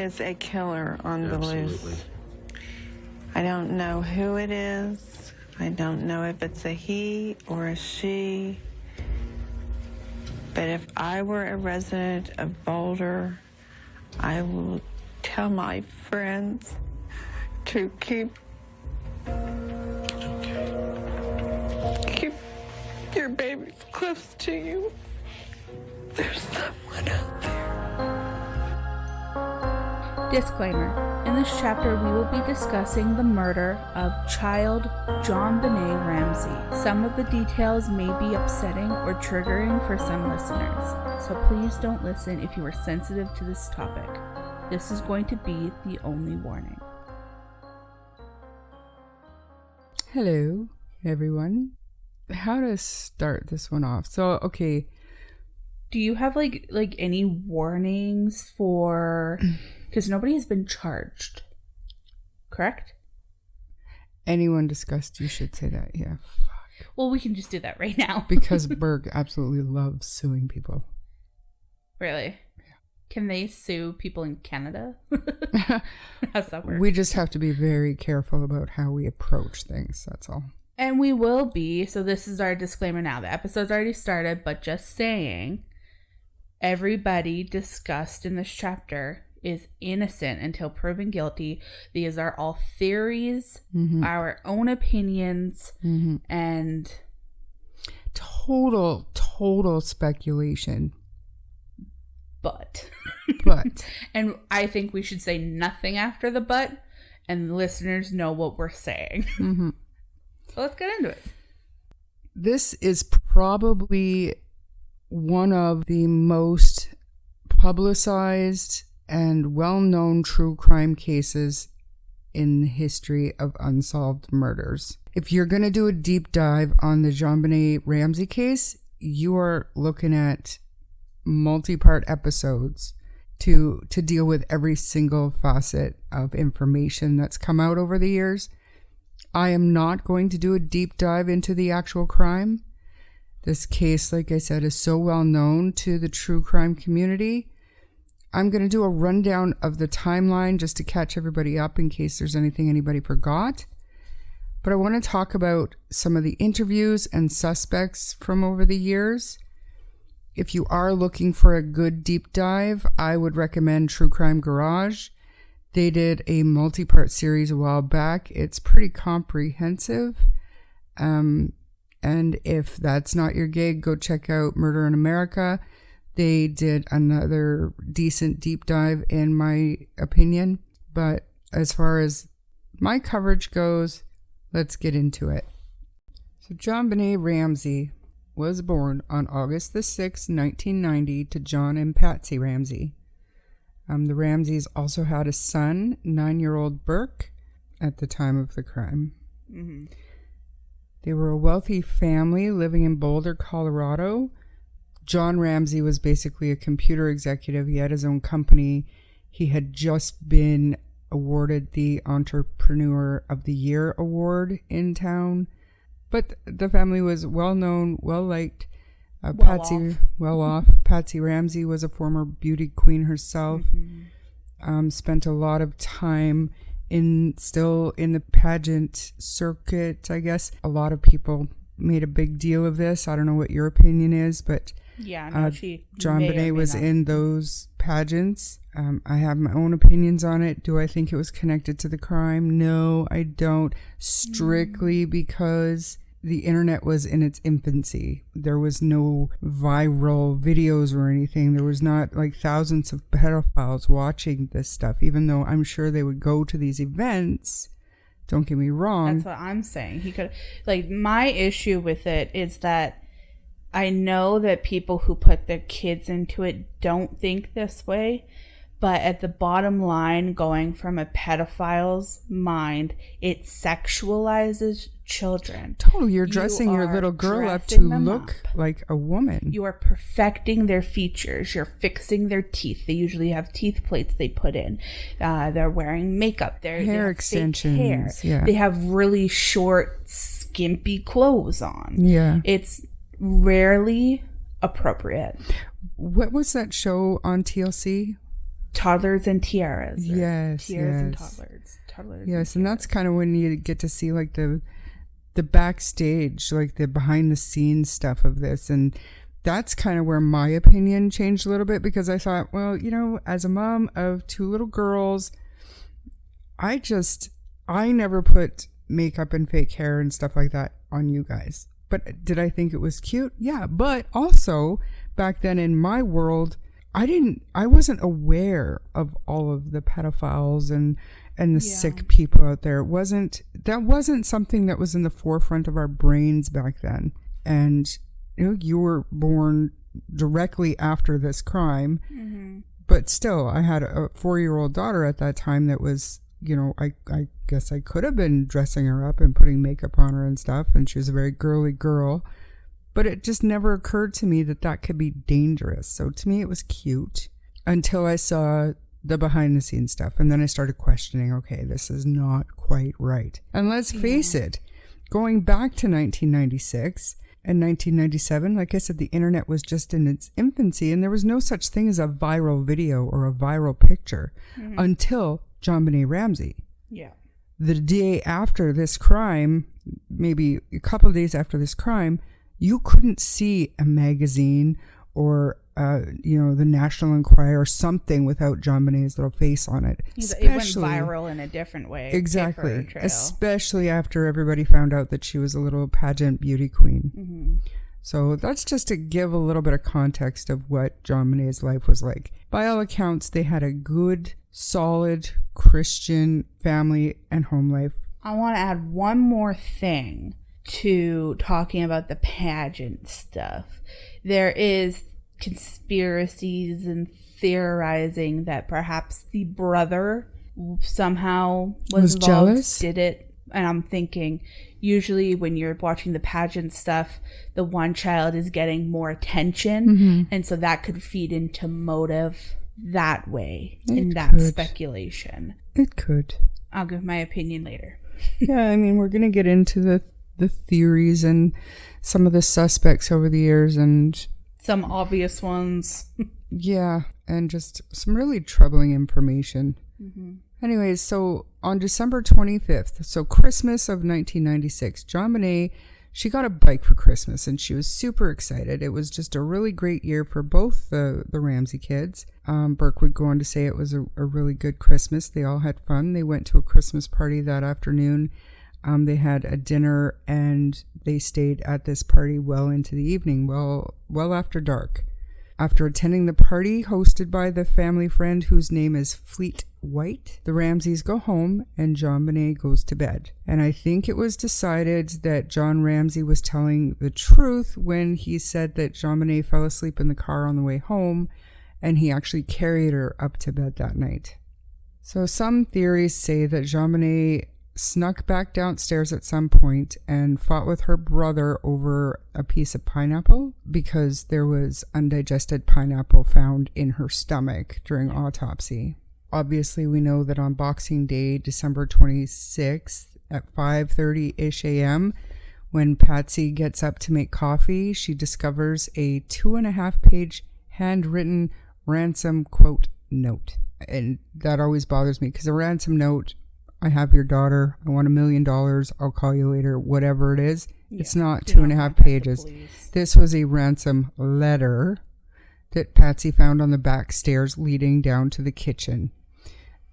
is a killer on the loose. I don't know who it is. I don't know if it's a he or a she. But if I were a resident of Boulder, I will tell my friends to keep your babies close to you. There's someone out there. Disclaimer. In this chapter, we will be discussing the murder of child JonBenet Ramsey. Some of the details may be upsetting or triggering for some listeners, so please don't listen if you are sensitive to this topic. This is going to be the only warning. Hello, everyone. How to start this one off? So, okay. Do you have like any warnings for... Because nobody has been charged, correct? Anyone discussed, you should say that, yeah. Fuck. Well, we can just do that right now. Because Berg absolutely loves suing people. Really? Yeah. Can they sue people in Canada? How's that work? We just have to be very careful about how we approach things, that's all. And we will be, so this is our disclaimer now. The episode's already started, but just saying, everybody discussed in this chapter is innocent until proven guilty. These are all theories, our own opinions, and total speculation. But and I think we should say nothing after the but, and listeners know what we're saying. So let's get into it. This is probably one of the most publicized and well-known true crime cases in the history of unsolved murders. If you're going to do a deep dive on the JonBenet Ramsey case, you are looking at multi-part episodes to deal with every single facet of information that's come out over the years. I am not going to do a deep dive into the actual crime. This case, like I said, is so well known to the true crime community. I'm going to do a rundown of the timeline just to catch everybody up in case there's anything anybody forgot. But I want to talk about some of the interviews and suspects from over the years. If you are looking for a good deep dive, I would recommend True Crime Garage. They did a multi-part series a while back. It's pretty comprehensive. And if that's not your gig, go check out Murder in America. They did another decent deep dive, in my opinion. But as far as my coverage goes, let's get into it. So JonBenet Ramsey was born on August the 6th, 1990 to John and Patsy Ramsey. The Ramseys also had a son, 9-year-old Burke, at the time of the crime. They were a wealthy family living in Boulder, Colorado. John Ramsey was basically a computer executive. He had his own company. He had just been awarded the Entrepreneur of the Year award in town. But the family was well-known, well-liked. Well off. Patsy Ramsey was a former beauty queen herself. Spent a lot of time still in the pageant circuit, I guess. A lot of people made a big deal of this. I don't know what your opinion is, but JonBenet was in those pageants. I have my own opinions on it. Do I think it was connected to the crime? No, I don't. Strictly because the internet was in its infancy. There was no viral videos or anything. There was not like thousands of pedophiles watching this stuff, even though I'm sure they would go to these events. Don't get me wrong. That's what I'm saying. He could, my issue with it is that I know that people who put their kids into it don't think this way, but at the bottom line, going from a pedophile's mind, it sexualizes children. Totally. You're dressing your little girl up to look like a woman. You are perfecting their features. You're fixing their teeth. They usually have teeth plates they put in. They're wearing makeup. Hair extensions. Hair. Yeah. They have really short, skimpy clothes on. Yeah. It's rarely appropriate. What was that show on TLC? toddlers and tiaras. Yes, tiaras and yes. toddlers. Yes, and that's kind of when you get to see like the backstage, like the behind the scenes stuff of this. And that's kind of where my opinion changed a little bit, because I thought, well, you know, as a mom of 2 little girls, I never put makeup and fake hair and stuff like that on you guys. But did I think it was cute? Yeah. But also back then in my world, I wasn't aware of all of the pedophiles and the sick people out there. That wasn't something that was in the forefront of our brains back then. And you know, you were born directly after this crime, but still, I had a 4-year-old daughter at that time that was, you know, I guess I could have been dressing her up and putting makeup on her and stuff, and she was a very girly girl, but it just never occurred to me that could be dangerous. So to me, it was cute until I saw the behind the scenes stuff, and then I started questioning, okay, this is not quite right. And let's face it, going back to 1996 and 1997, like I said, the internet was just in its infancy, and there was no such thing as a viral video or a viral picture until JonBenet Ramsey. Yeah. The day after this crime, maybe a couple of days after this crime, you couldn't see a magazine or you know, the National Enquirer or something without JonBenet's little face on it. It went viral in a different way. Exactly. Especially after everybody found out that she was a little pageant beauty queen. So that's just to give a little bit of context of what JonBenet's life was like. By all accounts, they had a good, solid Christian family and home life. I want to add one more thing to talking about the pageant stuff. There is conspiracies and theorizing that perhaps the brother somehow was involved, jealous, did it. And I'm thinking, usually when you're watching the pageant stuff, the one child is getting more attention, and so that could feed into motive that way, speculation. It could. I'll give my opinion later. Yeah, I mean, we're going to get into the theories and some of the suspects over the years, and some obvious ones. Yeah, and just some really troubling information. Anyways, so on December 25th, so Christmas of 1996, JonBenet, she got a bike for Christmas, and she was super excited. It was just a really great year for both the Ramsey kids. Burke would go on to say it was a really good Christmas. They all had fun. They went to a Christmas party that afternoon. They had a dinner, and they stayed at this party well into the evening, well after dark. After attending the party hosted by the family friend whose name is Fleet White, the Ramseys go home and JonBenet goes to bed. And I think it was decided that John Ramsey was telling the truth when he said that JonBenet fell asleep in the car on the way home, and he actually carried her up to bed that night. So some theories say that JonBenet snuck back downstairs at some point and fought with her brother over a piece of pineapple because there was undigested pineapple found in her stomach during autopsy. Obviously, we know that on Boxing Day, December 26th at 5:30-ish a.m., when Patsy gets up to make coffee, she discovers a 2.5-page handwritten ransom quote note. And that always bothers me, because a ransom note, I have your daughter, I want $1 million, I'll call you later, whatever it is. Yeah, it's not 2.5 pages. This was a ransom letter that Patsy found on the back stairs leading down to the kitchen.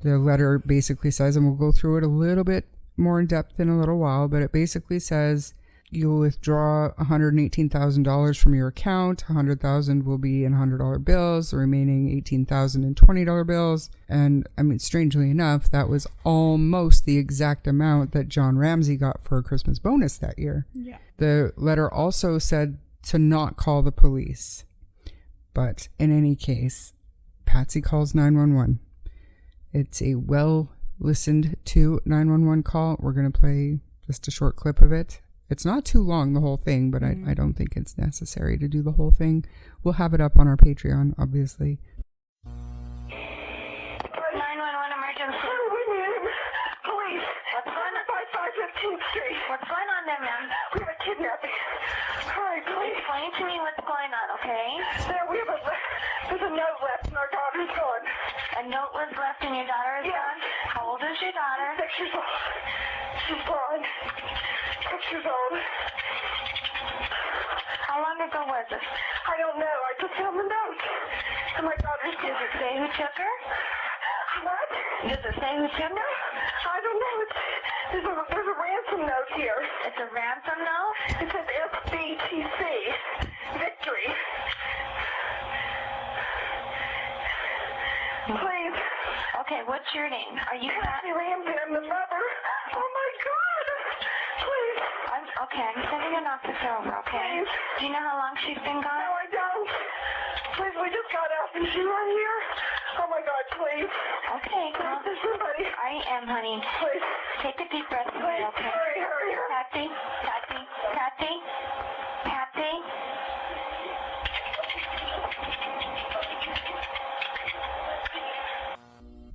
The letter basically says, and we'll go through it a little bit more in depth in a little while, but it basically says you'll withdraw $118,000 from your account. $100,000 will be in $100 bills, the remaining $18,000 in $20 bills. And I mean, strangely enough, that was almost the exact amount that John Ramsey got for a Christmas bonus that year. Yeah. The letter also said to not call the police. But in any case, Patsy calls 911. It's a well listened to 911 call. We're going to play just a short clip of it. It's not too long, the whole thing, but I don't think it's necessary to do the whole thing. We'll have it up on our Patreon, obviously. 911 emergency. Police. What's going on? 5515th Street. What's going on there, ma'am? We have a kidnapping. Hurry, please. Explain to me what's going on, okay? There's a note left and our daughter's gone. A A note was left and your daughter is gone? How old is your daughter? 6 years old. She's gone. 6 years old. How long ago was it? I don't know. I just found the note. And my daughter's Does it say who took her? What? Does it say who took her? I don't know. There's a ransom note here. It's a ransom note? It says SBTC. Victory. Please. Okay, what's your name? Are you Kathy Ramsey. I'm the mother. Oh my God. Please. Okay, I'm sending an officer over, okay? Please. Do you know how long she's been No, gone? I don't. Please, we just got out. Is she right here? Oh my God, please. Okay, Please, there's somebody. I am, honey. Please. Take a deep breath for me, Please, okay? hurry. Patsy, Patsy, Patsy, Patsy.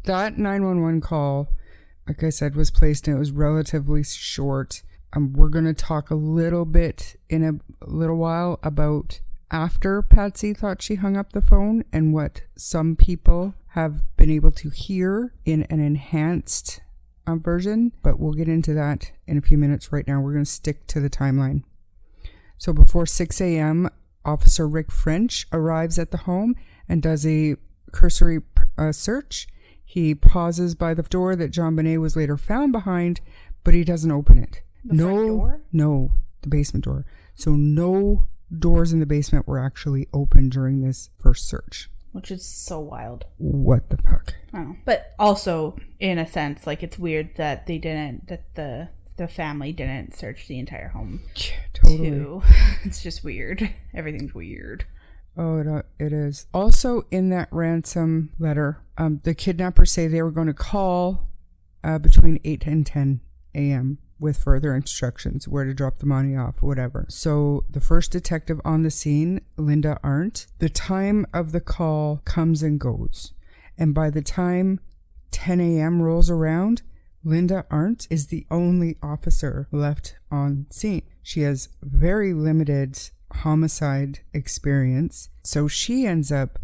That 911 call, like I said, was placed and it was relatively short. We're going to talk a little bit in a little while about after Patsy thought she hung up the phone and what some people have been able to hear in an enhanced version, but we'll get into that in a few minutes. Right now, we're going to stick to the timeline. So before 6 a.m., Officer Rick French arrives at the home and does a cursory search. He pauses by the door that JonBenet was later found behind, but he doesn't open it. The front door? No, the basement door. So no doors in the basement were actually open during this first search. Which is so wild. What the fuck? I don't know. But also, in a sense, like, it's weird that the family didn't search the entire home. Yeah, totally. Too. It's just weird. Everything's weird. Oh, it is. Also, in that ransom letter, the kidnappers say they were going to call between 8 and 10 a.m. with further instructions where to drop the money off, whatever. So the first detective on the scene, Linda Arndt, the time of the call comes and goes. And by the time 10 a.m. rolls around, Linda Arndt is the only officer left on scene. She has very limited homicide experience, so she ends up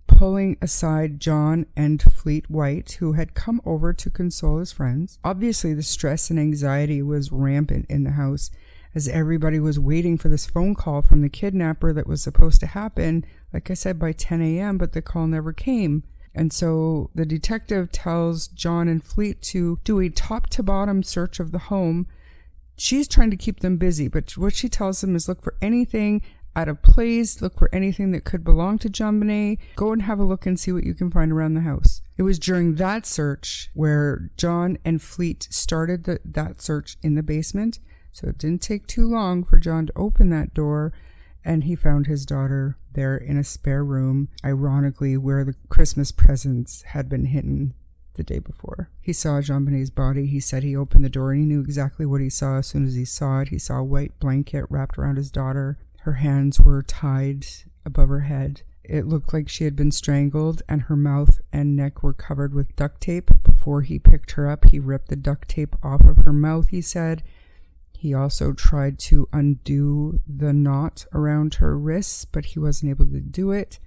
pulling aside John and Fleet White, who had come over to console his friends. Obviously, the stress and anxiety was rampant in the house as everybody was waiting for this phone call from the kidnapper that was supposed to happen, like I said, by 10 a.m., but the call never came. And so the detective tells John and Fleet to do a top-to-bottom search of the home. She's trying to keep them busy, but what she tells them is look for anything out of place, look for anything that could belong to JonBenet, go and have a look and see what you can find around the house. It was during that search where John and Fleet started that search in the basement, so it didn't take too long for John to open that door, and he found his daughter there in a spare room, ironically where the Christmas presents had been hidden the day before. He saw JonBenet's body. He said he opened the door and he knew exactly what he saw as soon as he saw it. He saw a white blanket wrapped around his daughter. Her hands were tied above her head. It looked like she had been strangled, and her mouth and neck were covered with duct tape. Before he picked her up, he ripped the duct tape off of her mouth, he said. He also tried to undo the knot around her wrists, but he wasn't able to do it.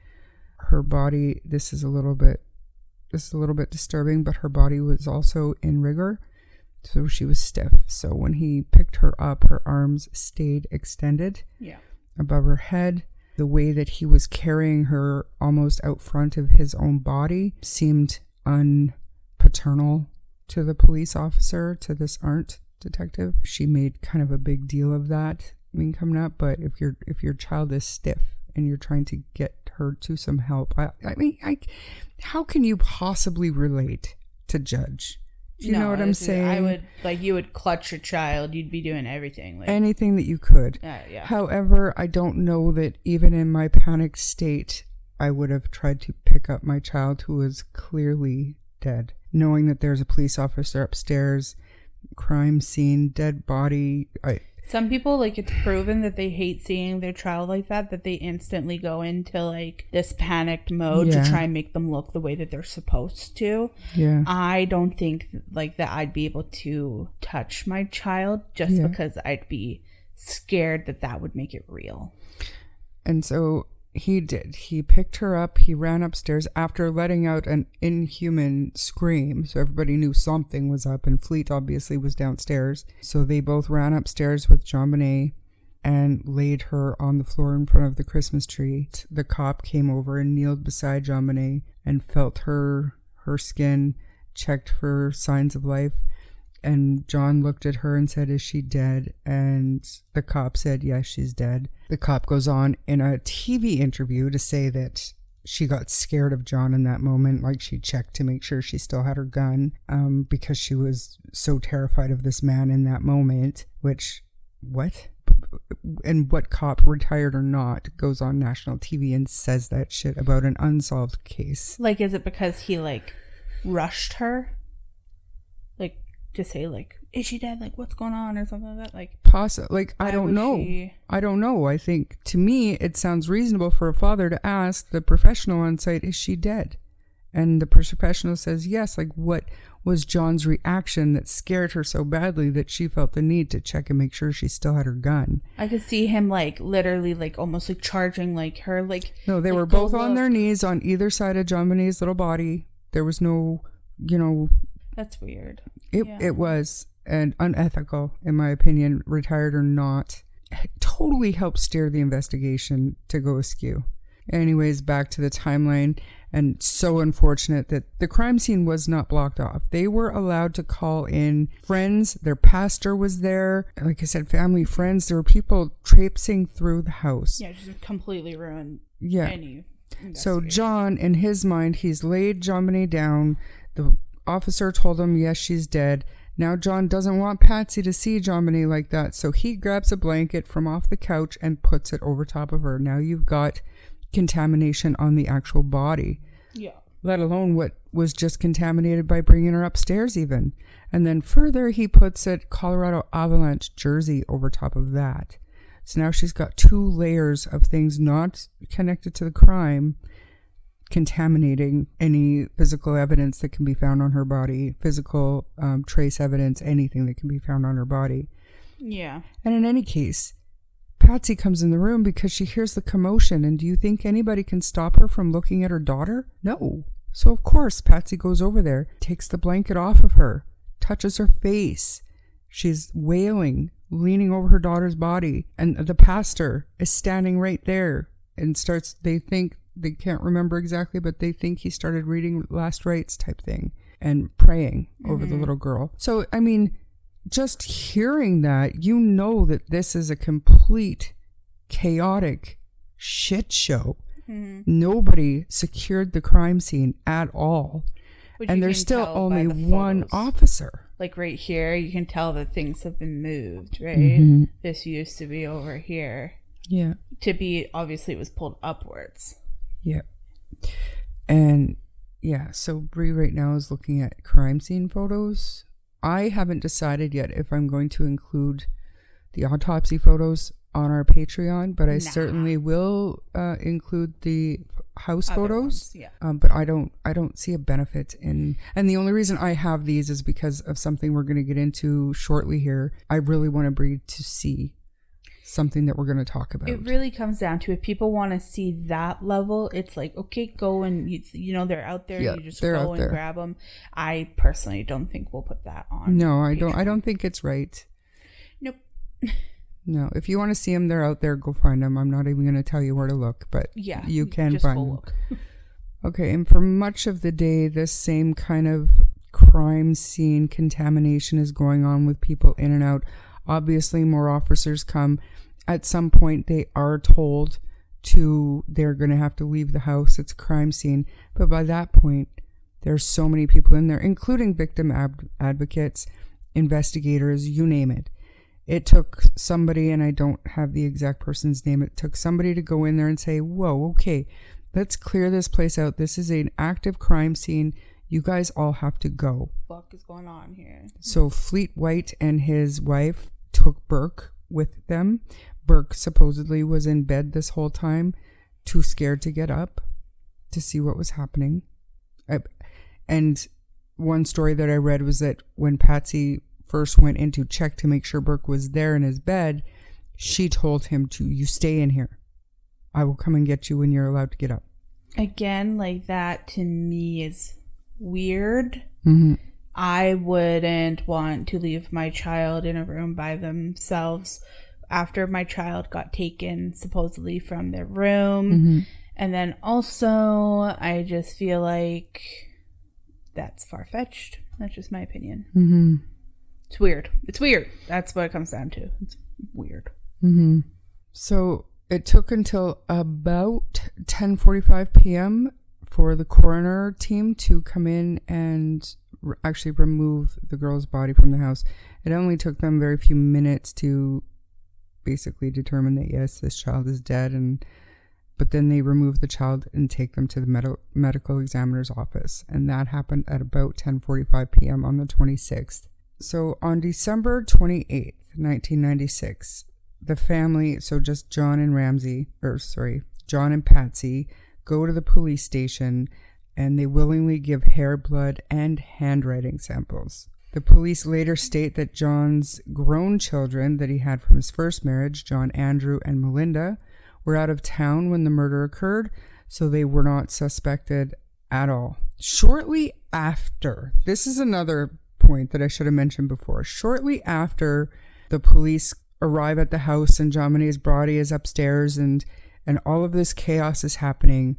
Her body, this is a little bit disturbing, but her body was also in rigor, so she was stiff. So when he picked her up, her arms stayed extended above her head. The way that he was carrying her almost out front of his own body seemed unpaternal to the police officer, to this Arndt detective. She made kind of a big deal of that coming up, but if your child is stiff and you're trying to get her to some help, I mean, how can you possibly relate to Judge? Do you know what I'm saying? I would, like, you would clutch your child. You'd be doing everything. Like, anything that you could. Yeah. However, I don't know that even in my panicked state, I would have tried to pick up my child who was clearly dead. Knowing that there's a police officer upstairs, crime scene, dead body. Some people, like, it's proven that they hate seeing their child like that they instantly go into, like, this panicked mode to try and make them look the way that they're supposed to. Yeah. I don't think, like, that I'd be able to touch my child because I'd be scared that would make it real. And so He did. He picked her up. He ran upstairs after letting out an inhuman scream. So everybody knew something was up, and Fleet obviously was downstairs. So they both ran upstairs with JonBenet and laid her on the floor in front of the Christmas tree. The cop came over and kneeled beside JonBenet and felt her skin, checked for signs of life. And John looked at her and said, "Is she dead?" And the cop said, "Yes, she's dead." The cop goes on in a TV interview to say that she got scared of John in that moment. Like, she checked to make sure she still had her gun because she was so terrified of this man in that moment. Which, what? And what cop, retired or not, goes on national TV and says that shit about an unsolved case? Like, is it because he, like, rushed her? Like, to say, like, is she dead? Like, what's going on? Or something like that? Like, Like, I don't know. I don't know. I think, to me, it sounds reasonable for a father to ask the professional on site, is she dead? And the professional says yes. Like, what was John's reaction that scared her so badly that she felt the need to check and make sure she still had her gun? I could see him, like, literally, like, almost, like, charging, like, her, like... No, they like, were both on their knees on either side of JonBenet's little body. There was no, That's weird. It was, and unethical, in my opinion, retired or not. It totally helped steer the investigation to go askew. Anyways, back to the timeline, and so unfortunate that the crime scene was not blocked off. They were allowed to call in friends. Their pastor was there. Like I said, family, friends. There were people traipsing through the house. Yeah, just completely ruined any So John, in his mind, he's laid JonBenet down. The officer told him, yes, she's dead. Now John doesn't want Patsy to see JonBenet like that, so he grabs a blanket from off the couch and puts it over top of her. Now you've got contamination on the actual body. Yeah. Let alone what was just contaminated by bringing her upstairs even. And then further, he puts a Colorado Avalanche jersey over top of that. So now she's got 2 layers of things not connected to the crime, contaminating any physical evidence that can be found on her body, physical trace evidence, anything that can be found on her body. Yeah. And in any case, Patsy comes in the room because she hears the commotion. And do you think anybody can stop her from looking at her daughter? No. So of course, Patsy goes over there, takes the blanket off of her, touches her face. She's wailing, leaning over her daughter's body. And the pastor is standing right there and starts, they can't remember exactly, but they think he started reading last rites type thing and praying over the little girl. So, I mean, just hearing that, you know that this is a complete chaotic shit show. Nobody secured the crime scene at all. And there's still only one officer. Like right here, you can tell that things have been moved, right? This used to be over here. Yeah. To be, obviously it was pulled upwards. Yeah. And yeah, so Bree right now is looking at crime scene photos. I haven't decided yet if I'm going to include the autopsy photos on our Patreon, but I certainly will include the house photos. Yeah. But I don't see a benefit in, and the only reason I have these is because of something we're going to get into shortly here. I really want Bree to see something that we're going to talk about. It really comes down to, if people want to see that level, it's like, okay, go and they're out there. Yeah, you just they're go out and there. grab them. I personally don't think we'll put that on. No, I Patreon. don't think it's right. Nope. No, if you want to see them, they're out there. Go find them. I'm not even going to tell you where to look, but Yeah, you can just find go them. look. Okay, and for much of the day, this same kind of crime scene contamination is going on with people in and out. Obviously, more officers come. At some point, they are told they're going to have to leave the house. It's a crime scene. But by that point, there's so many people in there, including victim advocates, investigators, you name it. It took somebody, and I don't have the exact person's name, it took somebody to go in there and say, whoa, okay, let's clear this place out. This is an active crime scene. You guys all have to go. What is going on here? So Fleet White and his wife took Burke with them. Burke supposedly was in bed this whole time, too scared to get up to see what was happening. And one story that I read was that when Patsy first went in to check to make sure Burke was there in his bed, she told him you stay in here. I will come and get you when you're allowed to get up. Again, like, that to me is weird. Mm-hmm. I wouldn't want to leave my child in a room by themselves after my child got taken supposedly from their room. Mm-hmm. And then also, I just feel like that's far-fetched. That's just my opinion. Mm-hmm. It's weird. It's weird. That's what it comes down to. It's weird. Mm-hmm. So it took until about 10:45 p.m. for the coroner team to come in and actually remove the girl's body from the house. It only took them very few minutes to basically determine that, yes, this child is dead, but then they remove the child and take them to the medical examiner's office, and that happened at about 10:45 p.m. on the 26th. So on December 28th, 1996, the family, so just John and Patsy, go to the police station, and they willingly give hair, blood, and handwriting samples. The police later state that John's grown children that he had from his first marriage, John Andrew and Melinda, were out of town when the murder occurred, so they were not suspected at all. Shortly after, this is another point that I should have mentioned before, shortly after the police arrive at the house and JonBenet's body is upstairs and all of this chaos is happening,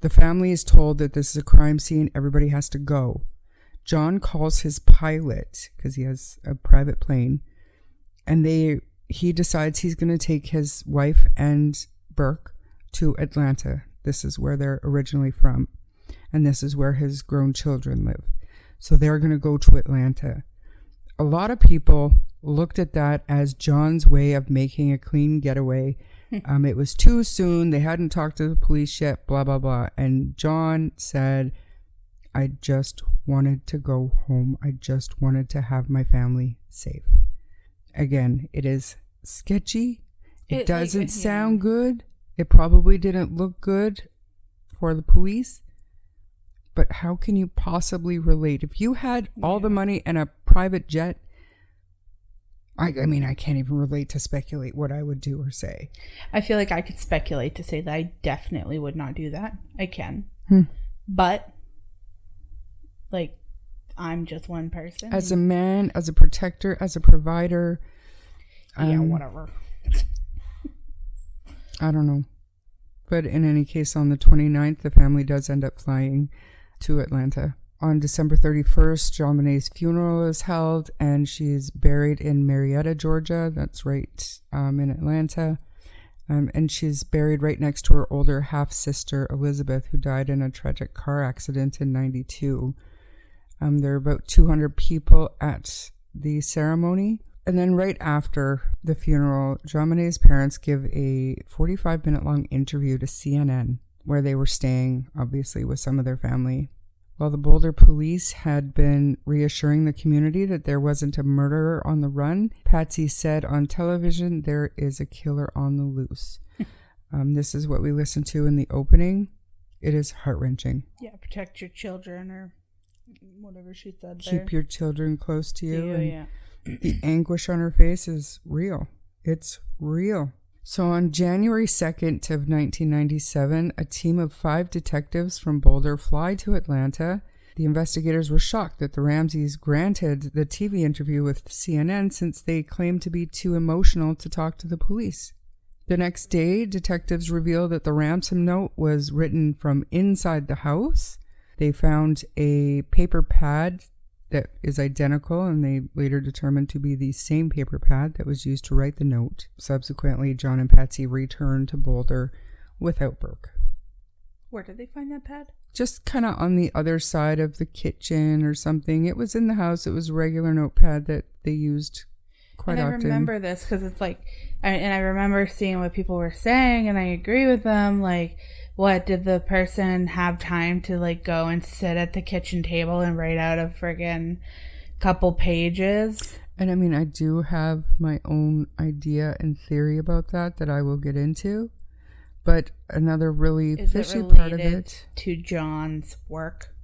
the family is told that this is a crime scene, everybody has to go. John calls his pilot, because he has a private plane, and he decides he's going to take his wife and Burke to Atlanta. This is where they're originally from, and this is where his grown children live. So they're going to go to Atlanta. A lot of people looked at that as John's way of making a clean getaway. It was too soon. They hadn't talked to the police yet, blah, blah, blah. And John said, I just wanted to go home. I just wanted to have my family safe. Again, it is sketchy. It doesn't sound good. It probably didn't look good for the police. But how can you possibly relate? If you had all the money and a private jet, I mean, I can't even relate to speculate what I would do or say. I feel like I could speculate to say that I definitely would not do that. I can. But, like, I'm just one person. As a man, as a protector, as a provider. Yeah, whatever. I don't know. But in any case, on the 29th, the family does end up flying to Atlanta. On December 31st, JonBenet's funeral is held, and she's buried in Marietta, Georgia. That's right in Atlanta. And she's buried right next to her older half-sister, Elizabeth, who died in a tragic car accident in 92. There are about 200 people at the ceremony. And then right after the funeral, JonBenet's parents give a 45-minute-long interview to CNN, where they were staying, obviously, with some of their family. While the Boulder police had been reassuring the community that there wasn't a murderer on the run, Patsy said on television, there is a killer on the loose. This is what we listened to in the opening. It is heart-wrenching. Yeah, protect your children or whatever she said there. Keep your children close to you. Yeah. The anguish on her face is real. It's real. So on January 2nd of 1997, a team of 5 detectives from Boulder fly to Atlanta. The investigators were shocked that the Ramseys granted the TV interview with CNN since they claimed to be too emotional to talk to the police. The next day, detectives revealed that the ransom note was written from inside the house. They found a paper pad that is identical, and they later determined to be the same paper pad that was used to write the note. Subsequently, John and Patsy returned to Boulder without Burke. Where did they find that pad? Just kind of on the other side of the kitchen or something. It was in the house. It was a regular notepad that they used quite often. I remember this because it's like, and I remember seeing what people were saying, and I agree with them. Like, what, did the person have time to, like, go and sit at the kitchen table and write out a friggin' couple pages? And I mean, I do have my own idea and theory about that I will get into. But another really fishy part of it. To John's work?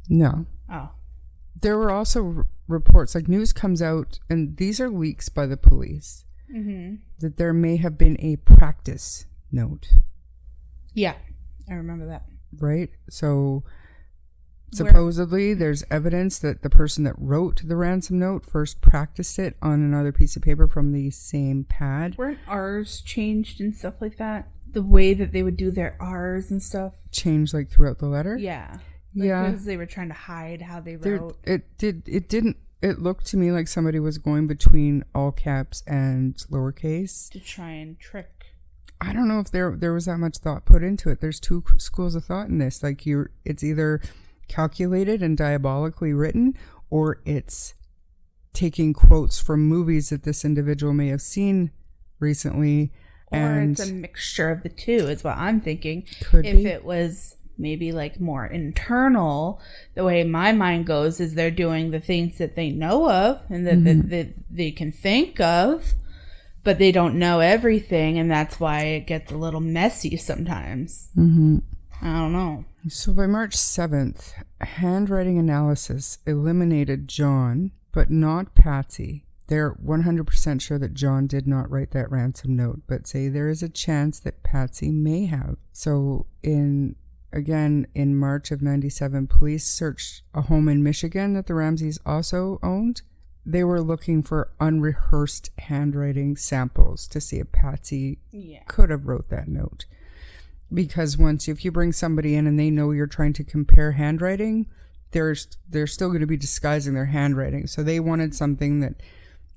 No. Oh. There were also reports, like news comes out, and these are leaks by the police, that there may have been a practice note. Yeah, I remember that. Right? So supposedly there's evidence that the person that wrote the ransom note first practiced it on another piece of paper from the same pad. Weren't R's changed and stuff like that? The way that they would do their R's and stuff? Changed like throughout the letter? Yeah. Yeah. Because they were trying to hide how they wrote. It looked to me like somebody was going between all caps and lowercase. To try and trick. I don't know if there was that much thought put into it. There's two schools of thought in this. Like it's either calculated and diabolically written, or it's taking quotes from movies that this individual may have seen recently. Or it's a mixture of the two, is what I'm thinking. Could if be. it was maybe like more internal, the way my mind goes is they're doing the things that they know of and that they can think of, but they don't know everything, and that's why it gets a little messy sometimes. Mm-hmm. I don't know. So by March 7th, handwriting analysis eliminated John, but not Patsy. They're 100% sure that John did not write that ransom note, but say there is a chance that Patsy may have. So in March of 97, police searched a home in Michigan that the Ramseys also owned. They were looking for unrehearsed handwriting samples to see if Patsy could have wrote that note. Because if you bring somebody in and they know you're trying to compare handwriting, they're still going to be disguising their handwriting. So they wanted something that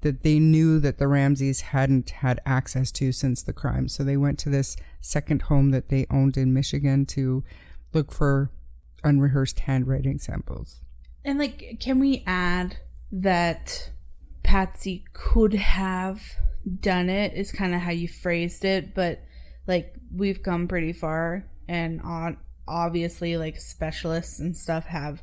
they knew that the Ramseys hadn't had access to since the crime. So they went to this second home that they owned in Michigan to look for unrehearsed handwriting samples. And can we add that Patsy could have done it, is kind of how you phrased it, but we've come pretty far, and obviously specialists and stuff have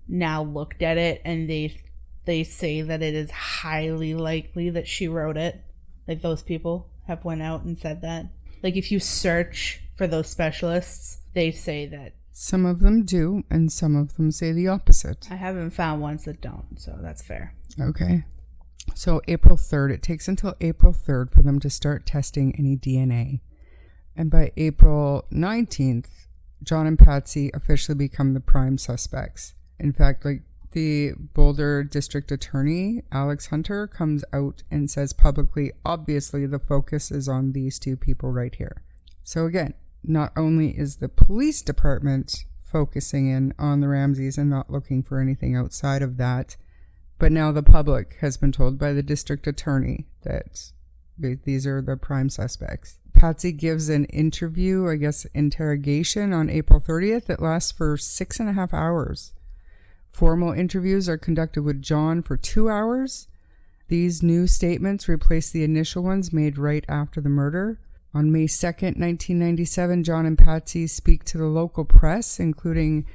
now looked at it, and they say that it is highly likely that she wrote it. Those people have went out and said that. If you search for those specialists, they say that. Some of them do, and some of them say the opposite. I haven't found ones that don't, so that's fair. Okay. So April 3rd, it takes until April 3rd for them to start testing any DNA. And by April 19th, John and Patsy officially become the prime suspects. In fact, the Boulder District Attorney, Alex Hunter, comes out and says publicly, obviously the focus is on these two people right here. So again, not only is the police department focusing in on the Ramseys and not looking for anything outside of that, but now the public has been told by the district attorney that these are the prime suspects. Patsy gives an interrogation on April 30th that lasts for 6.5 hours. Formal interviews are conducted with John for 2 hours. These new statements replace the initial ones made right after the murder. On May 2nd, 1997, John and Patsy speak to the local press, including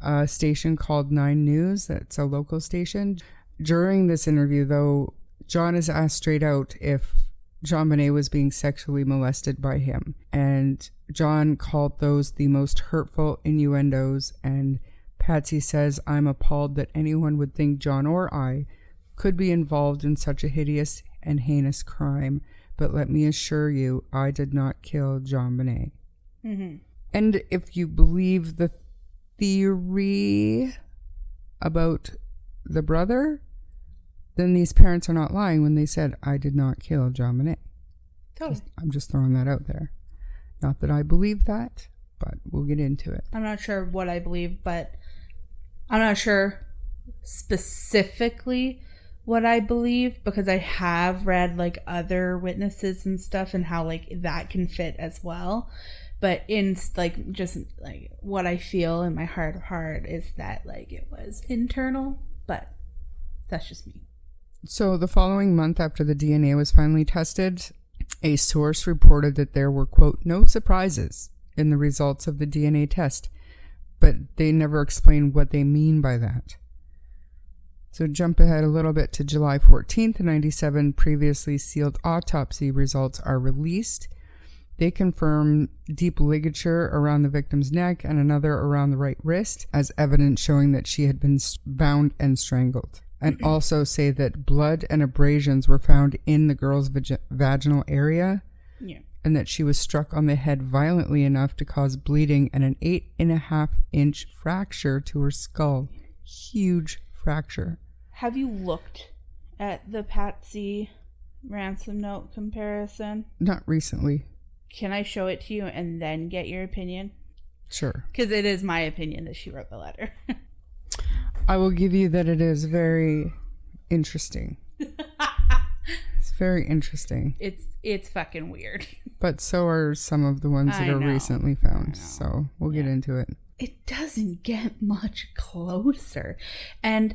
a station called 9 News. That's a local station. During this interview, though, John is asked straight out if JonBenet was being sexually molested by him. And John called those the most hurtful innuendos, and Patsy says, "I'm appalled that anyone would think John or I could be involved in such a hideous and heinous crime. But let me assure you, I did not kill JonBenet." Mm-hmm. And if you believe the theory about the brother, then these parents are not lying when they said, "I did not kill JonBenet." Totally. I'm just throwing that out there. Not that I believe that, but we'll get into it. I'm not sure what I believe, but I'm not sure specifically what I believe, because I have read other witnesses and stuff and how that can fit as well. But in just what I feel in my heart of heart is that it was internal, but that's just me. So the following month after the DNA was finally tested, a source reported that there were, quote, "no surprises" in the results of the DNA test, but they never explained what they mean by that. So jump ahead a little bit to July 14th, 97, previously sealed autopsy results are released. They confirm deep ligature around the victim's neck and another around the right wrist as evidence showing that she had been bound and strangled. And also say that blood and abrasions were found in the girl's vaginal area. Yeah. and that she was struck on the head violently enough to cause bleeding and an 8.5-inch fracture to her skull. Huge fracture. Have you looked at the Patsy ransom note comparison? Not recently. Can I show it to you and then get your opinion? Sure. Because it is my opinion that she wrote the letter. I will give you that it is very interesting. It's very interesting. It's fucking weird. But so are some of the ones that are recently found. So we'll get into it. It doesn't get much closer. And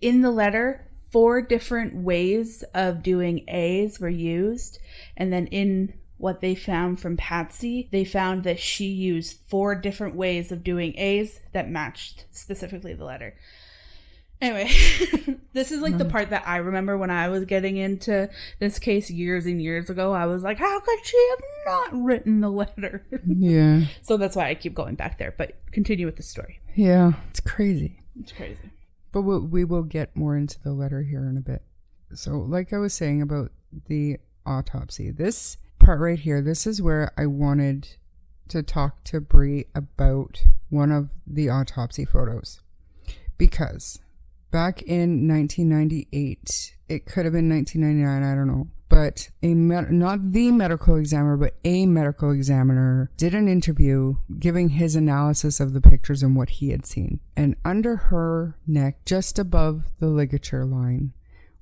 in the letter, 4 different ways of doing A's were used. And then in what they found from Patsy, they found that she used 4 different ways of doing A's that matched specifically the letter. Anyway, this is like the part that I remember when I was getting into this case years and years ago. I was like, how could she have not written the letter? Yeah. So that's why I keep going back there. But continue with the story. Yeah, it's crazy. It's crazy. But we will get more into the letter here in a bit. So like I was saying about the autopsy, this part right here, this is where I wanted to talk to Bree about one of the autopsy photos. Because back in 1998, it could have been 1999, I don't know. But not the medical examiner, but a medical examiner did an interview giving his analysis of the pictures and what he had seen. And under her neck, just above the ligature line,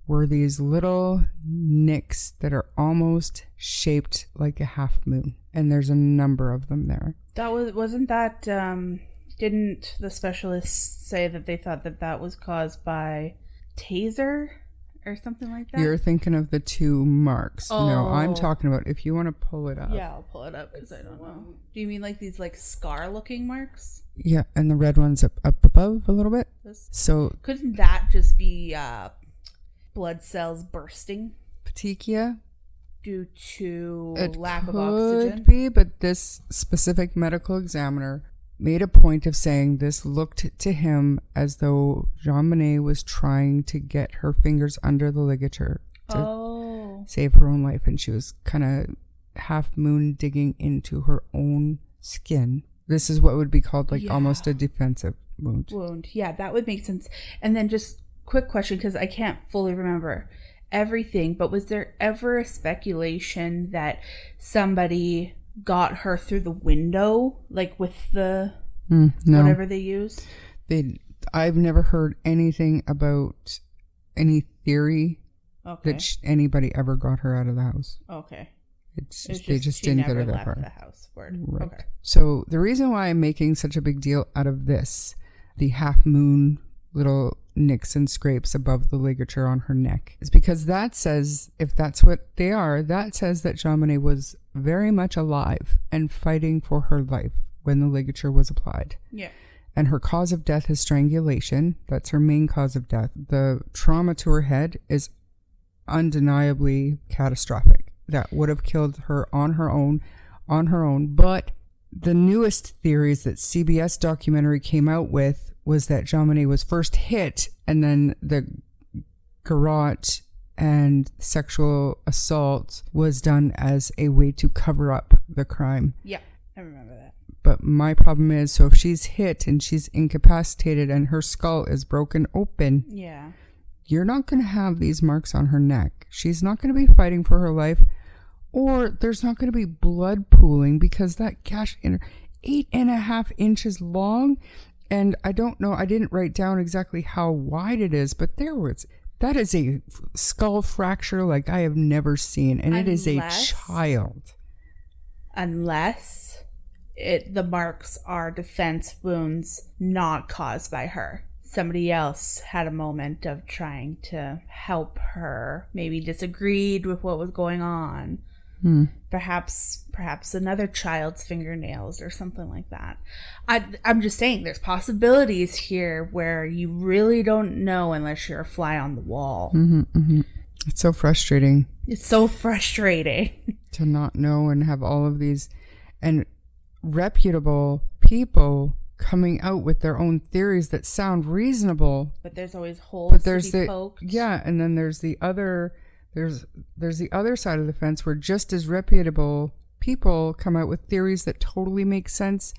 were these little nicks that are almost shaped like a half moon. And there's a number of them there. Wasn't that, didn't the specialists say that they thought that was caused by taser or something like that? You're thinking of the 2 marks. Oh. No, I'm talking about, if you want to pull it up. Yeah, I'll pull it up because I don't know. Do you mean like these like scar looking marks? Yeah, and the red one's up above a little bit. So couldn't that just be blood cells bursting petechia due to it lack of oxygen? Could be, but this specific medical examiner made a point of saying this looked to him as though JonBenet was trying to get her fingers under the ligature to save her own life, and she was kind of half moon digging into her own skin. This is what would be called like almost a defensive wound. Yeah, that would make sense. And then just quick question, because I can't fully remember everything, but was there ever a speculation that somebody got her through the window, like with the no. whatever they used? I've never heard anything about any theory that anybody ever got her out of the house. Okay. It's just, they just didn't get her that far. The house. Word. Right. Okay. So the reason why I'm making such a big deal out of this, the half moon little nicks and scrapes above the ligature on her neck, is because that says, if that's what they are, that says that JonBenet was very much alive and fighting for her life when the ligature was applied. Yeah. And her cause of death is strangulation. That's her main cause of death. The trauma to her head is undeniably catastrophic. That would have killed her on her own. But the newest theories that CBS documentary came out with was that JonBenet was first hit, and then the garrote and sexual assault was done as a way to cover up the crime. Yeah, I remember that. But my problem is, so if she's hit and she's incapacitated and her skull is broken open, you're not going to have these marks on her neck. She's not going to be fighting for her life, or there's not going to be blood pooling, because that gash in her 8.5 inches long. And I don't know, I didn't write down exactly how wide it is, but that is a skull fracture like I have never seen. And it is a child. Unless the marks are defense wounds not caused by her. Somebody else had a moment of trying to help her, maybe disagreed with what was going on. Perhaps another child's fingernails or something like that. I'm just saying there's possibilities here where you really don't know unless you're a fly on the wall. It's so frustrating. It's so frustrating to not know and have all of these and reputable people coming out with their own theories that sound reasonable. But there's always holes to be poked. Yeah, and then there's the other There's the other side of the fence where just as reputable people come out with theories that totally make sense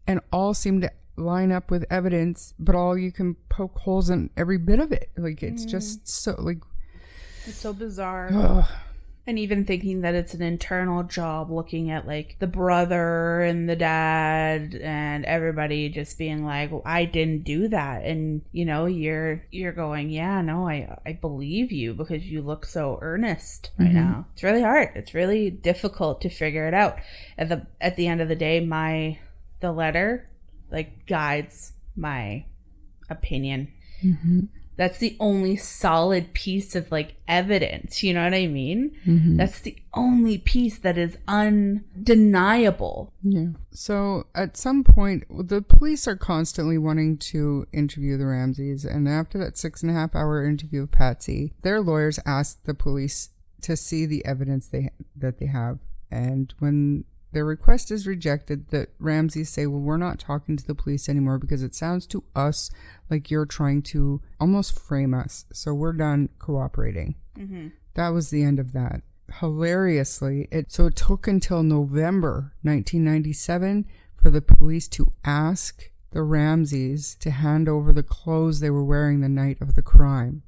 and all seem to line up with evidence, but all you can poke holes in every bit of it. Like, it's just so, like... It's so bizarre. Ugh. And even thinking that it's an internal job, looking at like the brother and the dad and everybody just being like, well, I didn't do that. And you know, you're going, yeah, no, I believe you because you look so earnest right now. It's really hard. It's really difficult to figure it out. At the end of the day, the letter like guides my opinion. That's the only solid piece of like evidence, you know what I mean? That's the only piece that is undeniable. Yeah. So at some point, the police are constantly wanting to interview the Ramseys, and after that 6.5-hour interview of Patsy, their lawyers asked the police to see the evidence that they have. And when their request is rejected, the Ramseys say, well, we're not talking to the police anymore because it sounds to us like you're trying to almost frame us. So we're done cooperating. That was the end of that. Hilariously, it took until November 1997 for the police to ask the Ramseys to hand over the clothes they were wearing the night of the crime.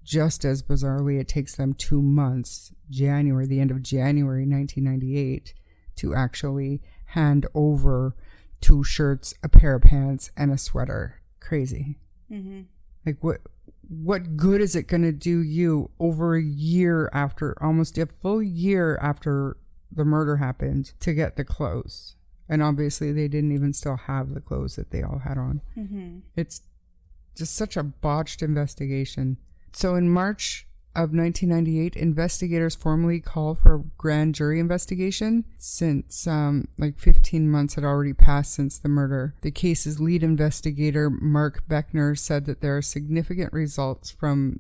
Just as bizarrely, it takes them 2 months, the end of January 1998, to actually hand over 2 shirts, a pair of pants, and a sweater. Crazy. Like, what good is it going to do you over a year after, almost a full year after the murder happened, to get the clothes? And obviously they didn't even still have the clothes that they all had on. It's just such a botched investigation. So in March of 1998, investigators formally called for a grand jury investigation since 15 months had already passed since the murder. The case's lead investigator, Mark Beckner, said that there are significant results from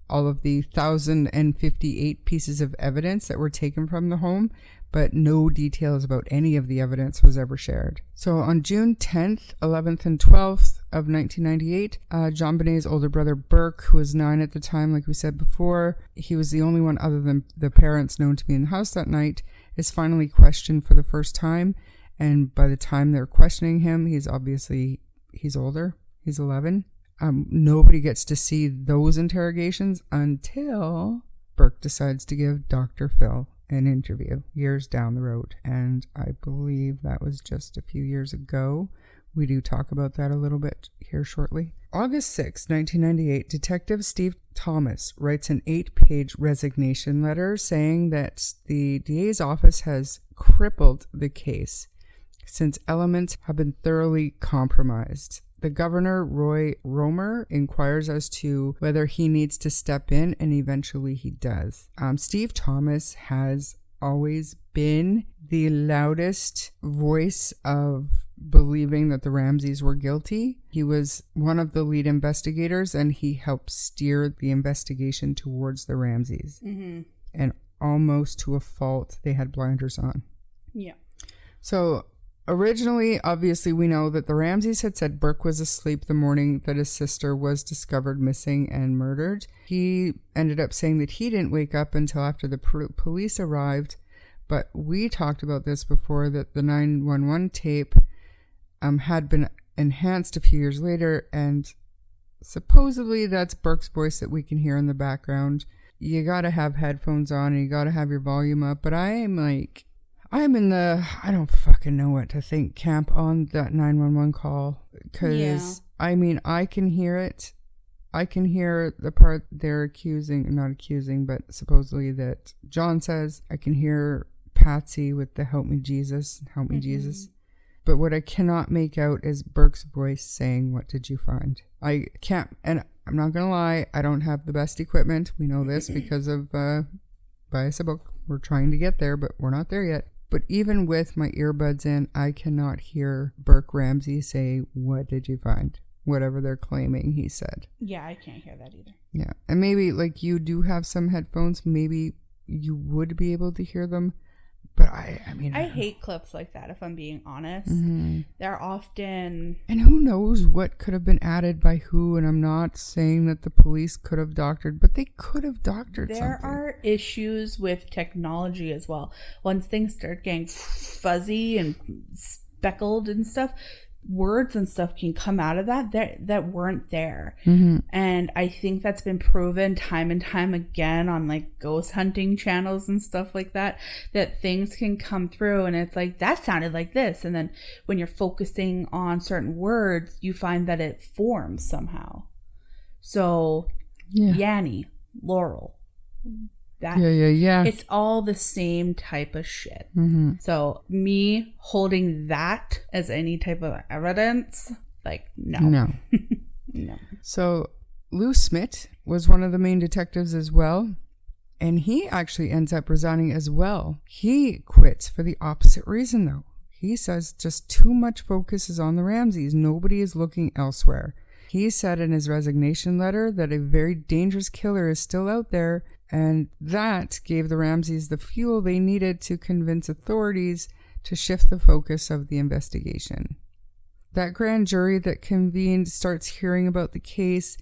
all of the 1,058 pieces of evidence that were taken from the home, but no details about any of the evidence was ever shared. So on June 10th, 11th, and 12th of 1998, JonBenet's older brother Burke, who was 9 at the time, like we said before, he was the only one other than the parents known to be in the house that night, is finally questioned for the first time. And by the time they're questioning him, he's older. He's 11. Nobody gets to see those interrogations until Burke decides to give Dr. Phil an interview years down the road. And I believe that was just a few years ago. We do talk about that a little bit here shortly. August 6, 1998, Detective Steve Thomas writes an 8-page resignation letter saying that the DA's office has crippled the case since elements have been thoroughly compromised. The governor, Roy Romer, inquires as to whether he needs to step in, and eventually he does. Steve Thomas has always been the loudest voice of believing that the Ramseys were guilty. He was one of the lead investigators, and he helped steer the investigation towards the Ramseys. And almost to a fault, they had blinders on. Yeah. So originally, obviously, we know that the Ramseys had said Burke was asleep the morning that his sister was discovered missing and murdered. He ended up saying that he didn't wake up until after the police arrived, but we talked about this before, that the 911 tape had been enhanced a few years later, and supposedly that's Burke's voice that we can hear in the background. You gotta have headphones on and you gotta have your volume up, but I'm in the I don't fucking know what to think camp on that 911 call, because I mean, I can hear it. I can hear the part they're not accusing, but supposedly that John says. I can hear Patsy with the help me Jesus. But what I cannot make out is Burke's voice saying, what did you find? I can't, and I'm not gonna lie, I don't have the best equipment. We know this because of Buy Us a Book. We're trying to get there, but we're not there yet. But even with my earbuds in, I cannot hear Burke Ramsey say, what did you find? Whatever they're claiming he said. Yeah, I can't hear that either. Yeah. And maybe, like, you do have some headphones. Maybe you would be able to hear them. But I mean, I hate clips like that, if I'm being honest. They're often... And who knows what could have been added by who, and I'm not saying that the police could have doctored, but they could have doctored something. There are issues with technology as well. Once things start getting fuzzy and speckled and stuff, words and stuff can come out of that weren't there. And I think that's been proven time and time again on like ghost hunting channels and stuff like that things can come through and it's like, that sounded like this, and then when you're focusing on certain words you find that it forms somehow. So Yanni, Laurel, that it's all the same type of shit. So me holding that as any type of evidence, like, no. So Lou Smith was one of the main detectives as well, and he actually ends up resigning as well. He quits for the opposite reason though. He says just too much focus is on the Ramseys. Nobody is looking elsewhere. He said in his resignation letter that a very dangerous killer is still out there, and that gave the Ramseys the fuel they needed to convince authorities to shift the focus of the investigation. That grand jury that convened starts hearing about the case,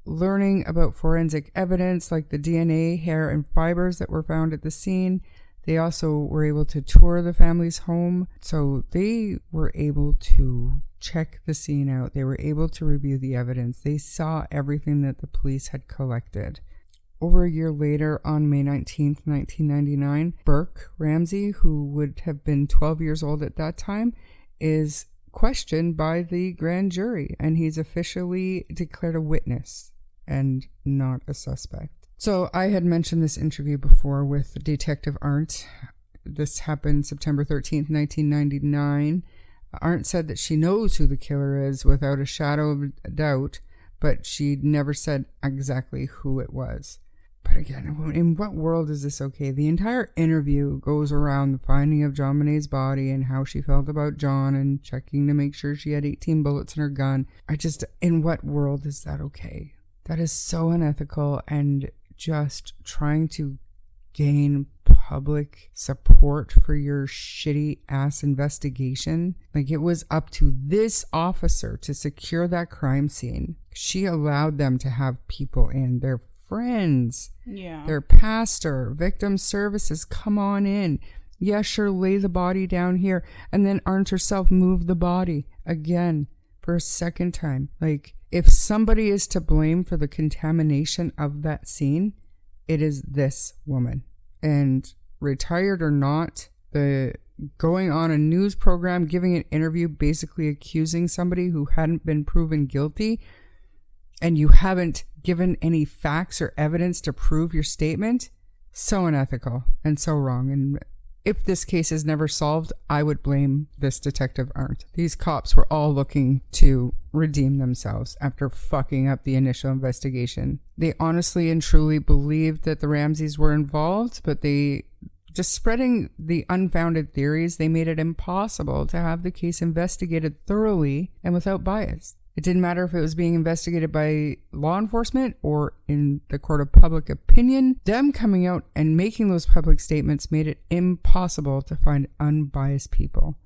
learning about forensic evidence like the DNA, hair, and fibers that were found at the scene. They also were able to tour the family's home, so they were able to check the scene out. They were able to review the evidence. They saw everything that the police had collected. Over a year later, on May 19th, 1999, Burke Ramsey, who would have been 12 years old at that time, is questioned by the grand jury, and he's officially declared a witness and not a suspect. So I had mentioned this interview before with Detective Arndt. This happened September 13th, 1999. Arndt said that she knows who the killer is without a shadow of a doubt, but she never said exactly who it was. But again, in what world is this okay? The entire interview goes around the finding of JonBenet's body and how she felt about John and checking to make sure she had 18 bullets in her gun. In what world is that okay? That is so unethical and just trying to gain public support for your shitty ass investigation. Like, it was up to this officer to secure that crime scene. She allowed them to have people in, their friends, their pastor, victim services, come on in. Yeah, sure, lay the body down here. And then Arndt herself moved the body again for a second time. Like, if somebody is to blame for the contamination of that scene, it is this woman. And retired or not, the going on a news program, giving an interview, basically accusing somebody who hadn't been proven guilty, and you haven't given any facts or evidence to prove your statement, so unethical and so wrong. And if this case is never solved, I would blame this Detective Arndt. These cops were all looking to redeem themselves after fucking up the initial investigation. They honestly and truly believed that the Ramseys were involved, but just spreading the unfounded theories, they made it impossible to have the case investigated thoroughly and without bias. It didn't matter if it was being investigated by law enforcement or in the court of public opinion. Them coming out and making those public statements made it impossible to find unbiased people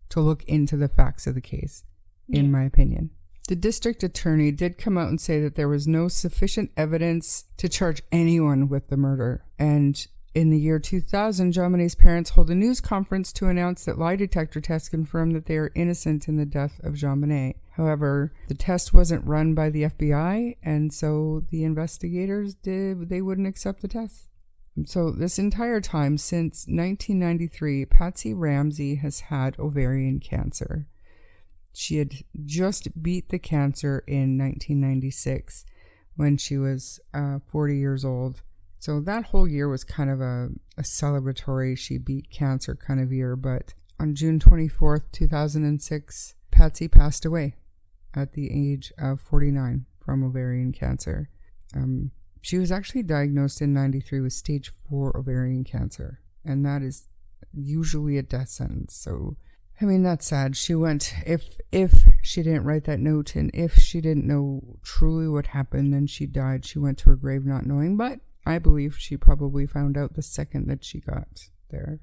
to look into the facts of the case, in my opinion. The district attorney did come out and say that there was no sufficient evidence to charge anyone with the murder. And in the year 2000, JonBenet's parents hold a news conference to announce that lie detector tests confirm that they are innocent in the death of JonBenet. However, the test wasn't run by the FBI, and so the investigators they wouldn't accept the test. So this entire time, since 1993, Patsy Ramsey has had ovarian cancer. She had just beat the cancer in 1996 when she was 40 years old. So that whole year was kind of a celebratory, she beat cancer kind of year. But on June 24th, 2006, Patsy passed away at the age of 49 from ovarian cancer. She was actually diagnosed in 93 with stage 4 ovarian cancer. And that is usually a death sentence. So, I mean, that's sad. She went, if she didn't write that note and if she didn't know truly what happened, then she died. She went to her grave not knowing, but I believe she probably found out the second that she got there.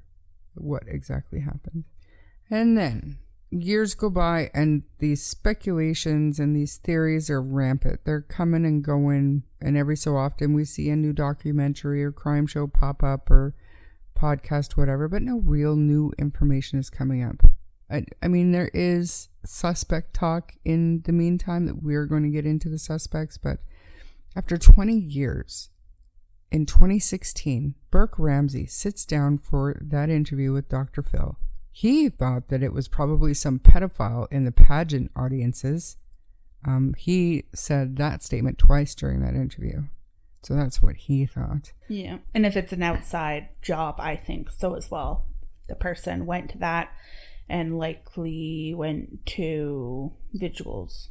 what exactly happened. And then years go by and these speculations and these theories are rampant. They're coming and going, and every so often we see a new documentary or crime show pop up or podcast, whatever, but no real new information is coming up. I mean, there is suspect talk in the meantime that we're going to get into the suspects, but after 20 years, in 2016, Burke Ramsey sits down for that interview with Dr. Phil. He thought that it was probably some pedophile in the pageant audiences. He said that statement twice during that interview. So that's what he thought. Yeah. And if it's an outside job, I think so as well. The person went to that and likely went to visuals.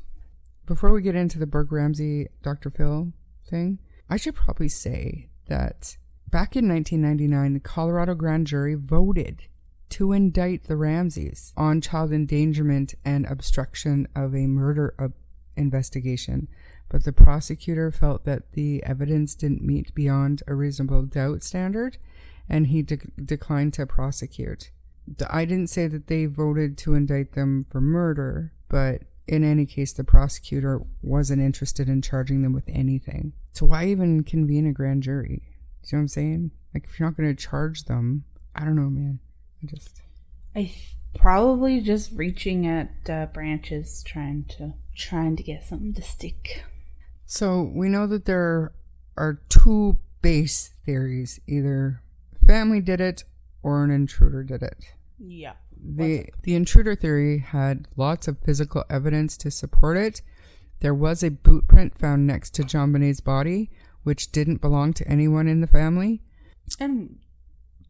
Before we get into the Burke Ramsey, Dr. Phil thing, I should probably say that back in 1999, the Colorado grand jury voted to indict the Ramseys on child endangerment and obstruction of a murder investigation. But the prosecutor felt that the evidence didn't meet beyond a reasonable doubt standard, and he declined to prosecute. I didn't say that they voted to indict them for murder, but in any case, the prosecutor wasn't interested in charging them with anything. So why even convene a grand jury? You know what I'm saying? Like, if you're not going to charge them, I don't know, man. Probably just reaching at branches, trying to get something to stick. So we know that there are two base theories: either family did it or an intruder did it. Yeah. The intruder theory had lots of physical evidence to support it. There was a boot print found next to JonBenet's body, which didn't belong to anyone in the family. And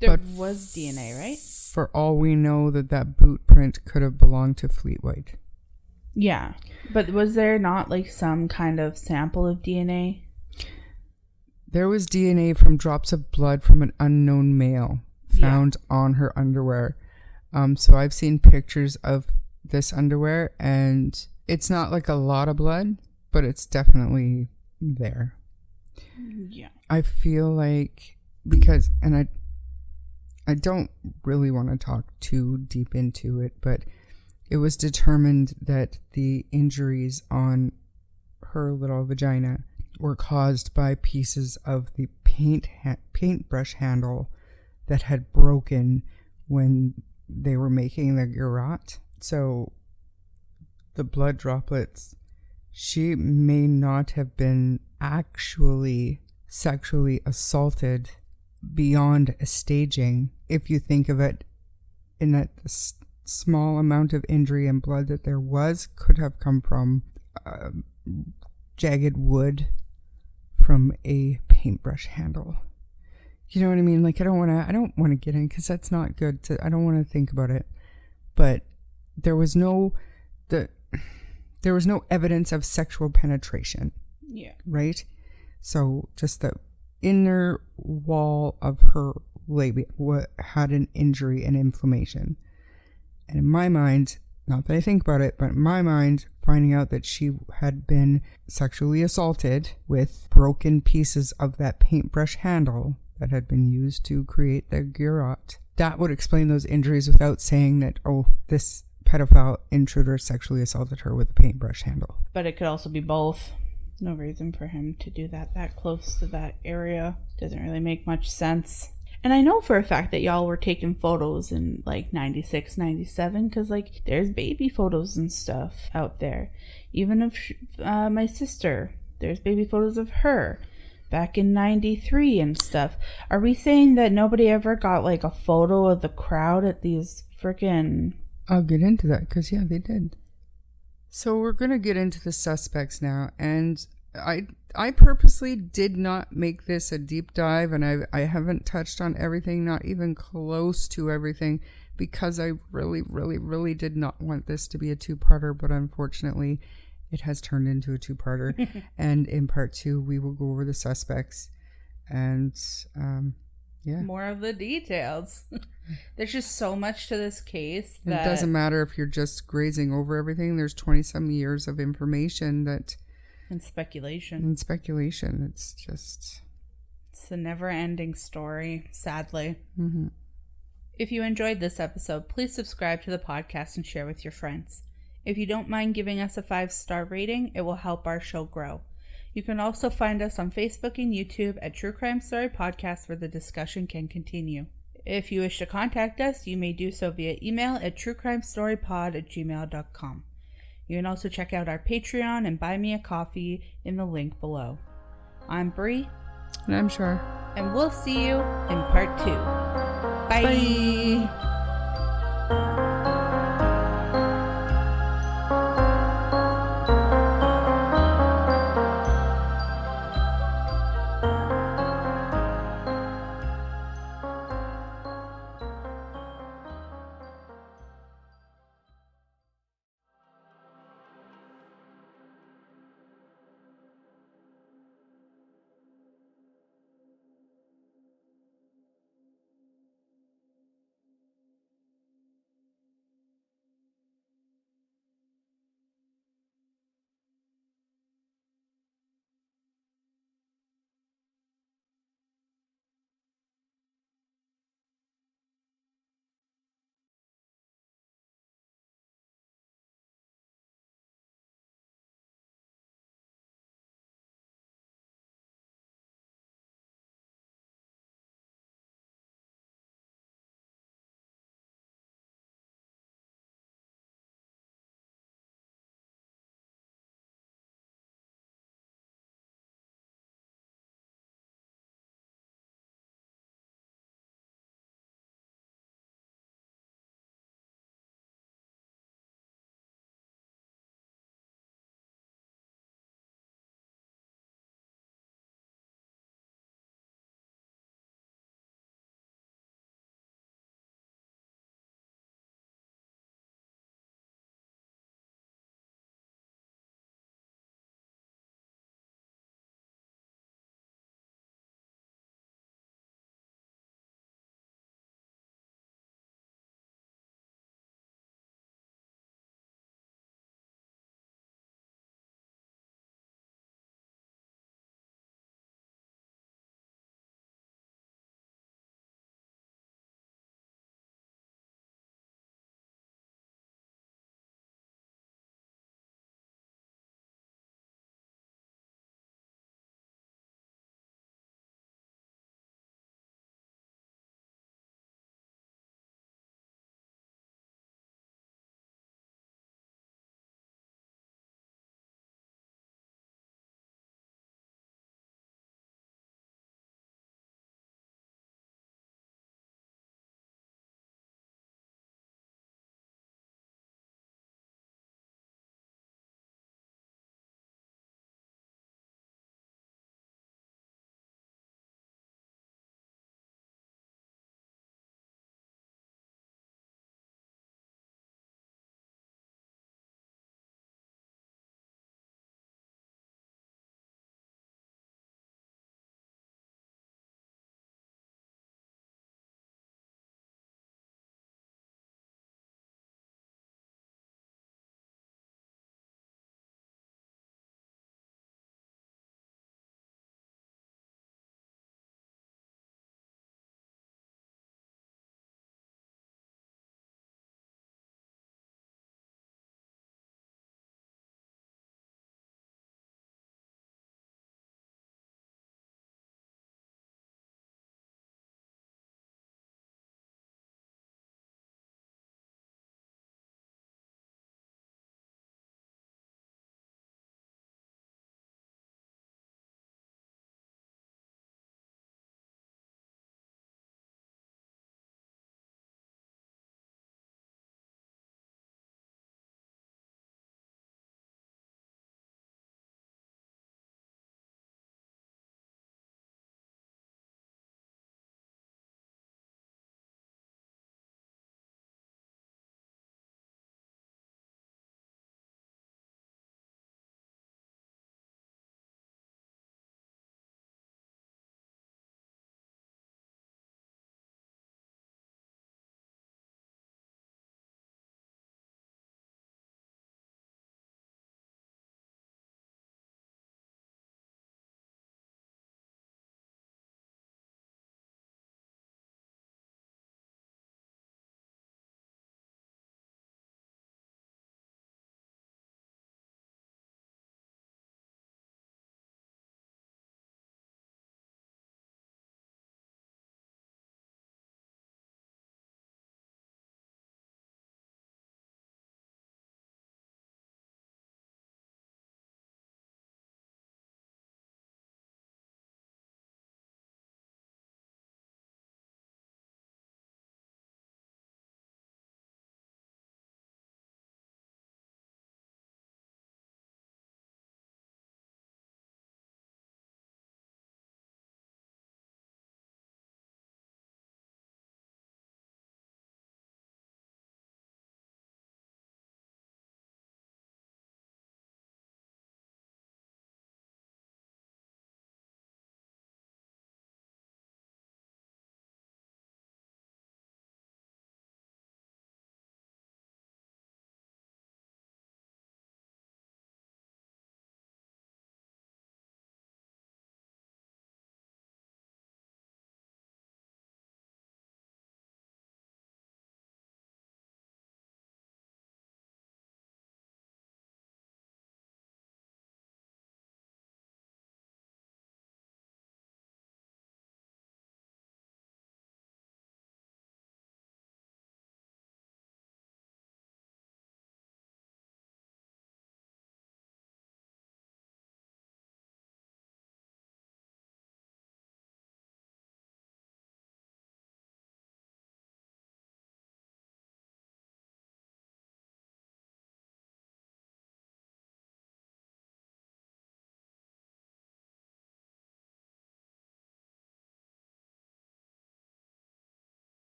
there was DNA, right? For all we know, that boot print could have belonged to Fleetwood. Yeah. But was there not like some kind of sample of DNA? There was DNA from drops of blood from an unknown male found on her underwear. So I've seen pictures of this underwear, and it's not like a lot of blood, but it's definitely there. Yeah. I feel like, because, and I don't really want to talk too deep into it, but it was determined that the injuries on her little vagina were caused by pieces of the paintbrush handle that had broken when they were making the garrote. So the blood droplets, she may not have been actually sexually assaulted beyond a staging, if you think of it in that small amount of injury and blood that there was could have come from jagged wood from a paintbrush handle. You know what I mean? Like, I don't want to get in, because that's not good to, I don't want to think about it. But there was no evidence of sexual penetration. Yeah. Right? So just the inner wall of her labia had an injury and inflammation. And in my mind, not that I think about it, but in my mind, finding out that she had been sexually assaulted with broken pieces of that paintbrush handle that had been used to create the garrote, that would explain those injuries without saying that, oh, this pedophile intruder sexually assaulted her with a paintbrush handle. But it could also be both. No reason for him to do that close to that area. Doesn't really make much sense. And I know for a fact that y'all were taking photos in like 96, 97, because like there's baby photos and stuff out there. Even of my sister, there's baby photos of her back in 93 and stuff. Are we saying that nobody ever got like a photo of the crowd at these freaking... I'll get into that, because yeah, they did. So we're going to get into the suspects now, and I purposely did not make this a deep dive, and I haven't touched on everything, not even close to everything, because I really, really, really did not want this to be a two-parter, but unfortunately it has turned into a two-parter. And in part 2, we will go over the suspects and more of the details. There's just so much to this case that it doesn't matter if you're just grazing over everything. There's 20-some years of information that... And speculation. It's just... It's a never-ending story, sadly. Mm-hmm. If you enjoyed this episode, please subscribe to the podcast and share with your friends. If you don't mind giving us a 5-star rating, it will help our show grow. You can also find us on Facebook and YouTube at True Crime Story Podcast, where the discussion can continue. If you wish to contact us, you may do so via email at truecrimestorypod@gmail.com. You can also check out our Patreon and buy me a coffee in the link below. I'm Bree. And I'm Char. And we'll see you in part 2. Bye.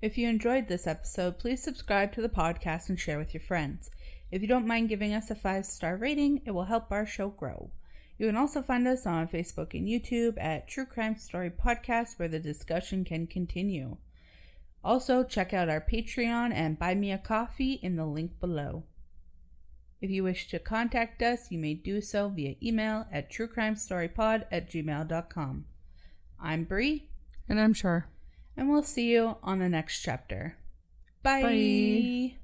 If you enjoyed this episode, please subscribe to the podcast and share with your friends. If you don't mind giving us a 5-star rating, it will help our show grow. You can also find us on Facebook and YouTube at True Crime Story Podcast, where the discussion can continue. Also, check out our Patreon and Buy Me a Coffee in the link below. If you wish to contact us, you may do so via email at truecrimestorypod@gmail.com. I'm Bree. And I'm Char. And we'll see you on the next chapter. Bye. Bye.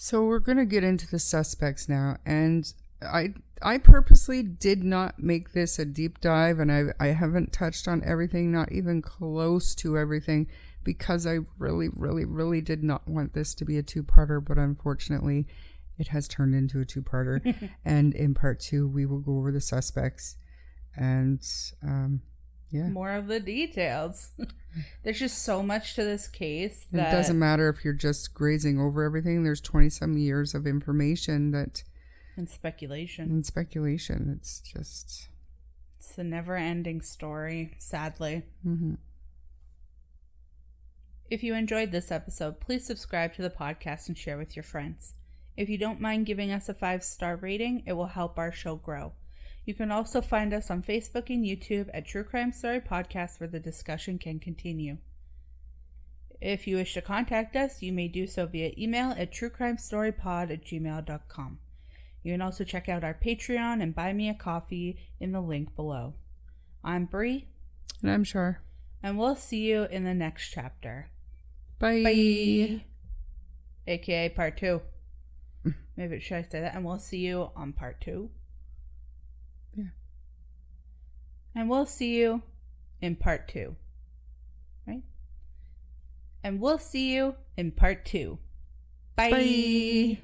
So we're going to get into the suspects now, and I purposely did not make this a deep dive, and I haven't touched on everything, not even close to everything, because I really did not want this to be a two-parter, but unfortunately it has turned into a two-parter. And in part 2 we will go over the suspects and more of the details. There's just so much to this case that it doesn't matter if you're just grazing over everything. There's 20-some years of information and speculation. It's just... It's a never-ending story, sadly. Mm-hmm. If you enjoyed this episode, please subscribe to the podcast and share with your friends. If you don't mind giving us a 5-star rating, it will help our show grow. You can also find us on Facebook and YouTube at True Crime Story Podcast, where the discussion can continue. If you wish to contact us, you may do so via email at truecrimestorypod@gmail.com. You can also check out our Patreon and Buy Me a Coffee in the link below. I'm Bree. And I'm Char. And we'll see you in the next chapter. Bye. Bye. AKA part 2. Maybe should I say that? And we'll see you on part 2. Yeah. And we'll see you in part 2. Right? And we'll see you in part 2. Bye. Bye.